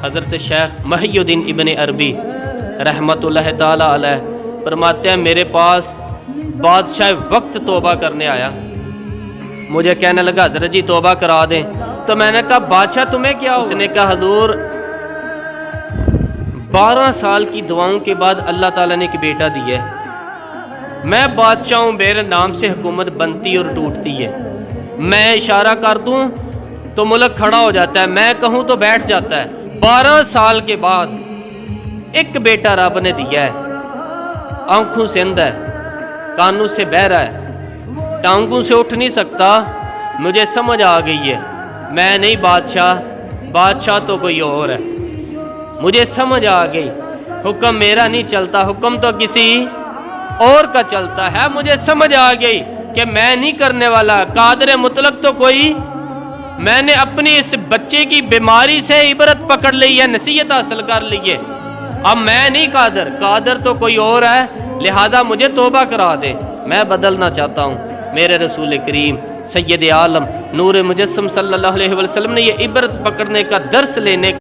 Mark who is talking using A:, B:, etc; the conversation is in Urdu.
A: حضرت شیخ محی الدین ابن عربی رحمتہ تعالی علیہ فرماتے ہیں میرے پاس بادشاہ وقت توبہ کرنے آیا، مجھے کہنے لگا حضرت جی توبہ کرا دیں، تو میں نے کہا بادشاہ تمہیں کیا ہو؟ اس نے کہا حضور 12 سال کی دعاؤں کے بعد اللہ تعالیٰ نے ایک بیٹا دیا ہے، میں بادشاہ ہوں، میرے نام سے حکومت بنتی اور ٹوٹتی ہے، میں اشارہ کر دوں تو ملک کھڑا ہو جاتا ہے، میں کہوں تو بیٹھ جاتا ہے۔ 12 سال کے بعد ایک بیٹا رب نے دیا ہے، آنکھوں سے اندھا ہے، کانوں سے بہرا ہے، ٹانگوں سے اٹھ نہیں سکتا، مجھے سمجھ آ گئی ہے میں نہیں بادشاہ، بادشاہ تو کوئی اور ہے، مجھے سمجھ آ گئی حکم میرا نہیں چلتا، حکم تو کسی اور کا چلتا ہے، مجھے سمجھ آ گئی کہ میں نہیں کرنے والا، قادر مطلق تو کوئی، میں نے اپنی اس بچے کی بیماری سے عبرت پکڑ لی ہے، نصیحت حاصل کر لی ہے، اب میں نہیں قادر، قادر تو کوئی اور ہے، لہذا مجھے توبہ کرا دے، میں بدلنا چاہتا ہوں۔ میرے رسول کریم سید عالم نور مجسم صلی اللہ علیہ وسلم نے یہ عبرت پکڑنے کا درس لینے